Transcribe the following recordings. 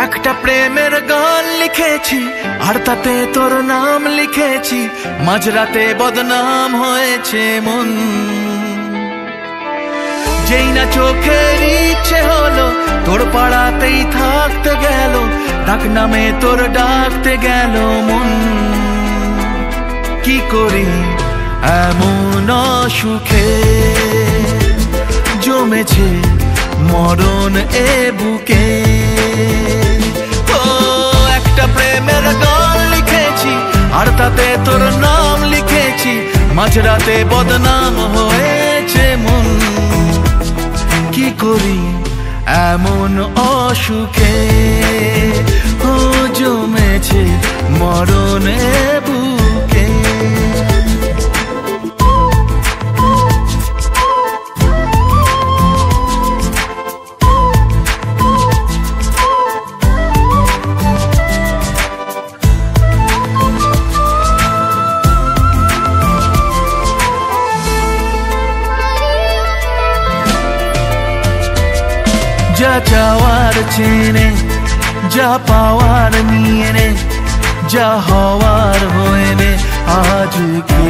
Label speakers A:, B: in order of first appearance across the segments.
A: একটা প্রেমের গান লিখেছি আর তাতে তোর নাম লিখেছি, মাঝরাতে বদনাম হয়েছে মন। যেই না চোখের ইচ্ছে হলো তোর পাড়াতেই থাকতে গেল, ডাক নামে তোর ডাকতে গেল মন। কি করি এমন সুখে জমেছে মরণ এ বুকে। ও একটা প্রেমের গান লিখেছি আর তাতে তোর নাম লিখেছি, মাঝরাতে বদনাম হয়েছে মন। কি করি এমন অসুখে ও জমেছে মরণ এ বুকে। যা চাওয়ার চেনে, যা পাওয়ার নিয়ে নে, যা হওয়ার হয়ে নে আজকে।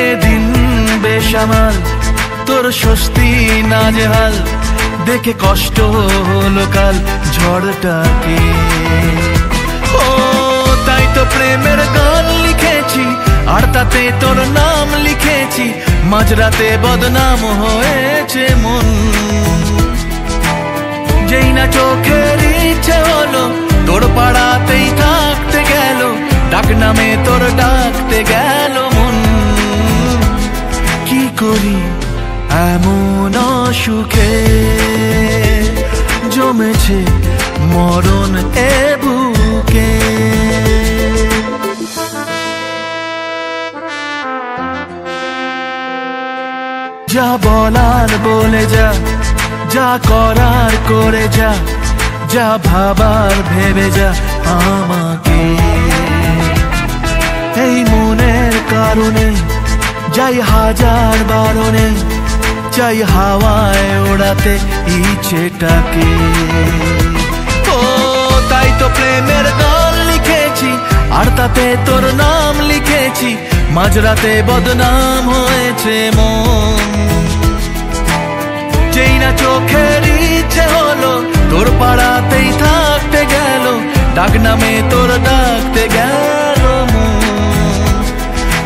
A: এদিন বেসামাল তোর স্বস্তি নাজেহাল, দেখে কষ্ট হলো কাল ঝড়টাকে। ও তাই তো প্রেমের গান লিখেছি আর তাতে তোর নাম লিখেছি, মাঝরাতে বদনাম হয়েছে মন। যেই না চোখের ইচ্ছে হলো তোর পাড়াতেই থাকতে গেল, ডাক নামে তোর ডাকতে গেল মন। কি করি এমন সুখে জমেছে মরণ এ বুকে। যা বলার বলে যা, যা করার করে যা, যা ভাবার ভেবে যা আমাকে। এই মনের কারণে যাই হাজার বারণে, চাই হাওয়ায় ওড়াতে ইচ্ছেটাকে। ও তাই তো প্রেমের গান লিখেছি আর তাতে তোর নাম লিখেছি, মাঝরাতে বদনাম হয়েছে মন। যেই না চোখের ইচ্ছে হলো তোর পাড়াতেই থাকতে গেল, ডাক নামে তোর ডাকতে গেল মন।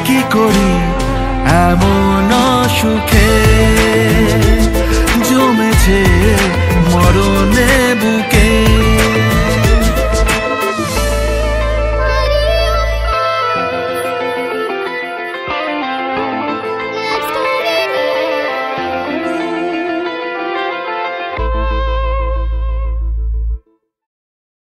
A: কি করি এমন সুখে জমেছে মরণে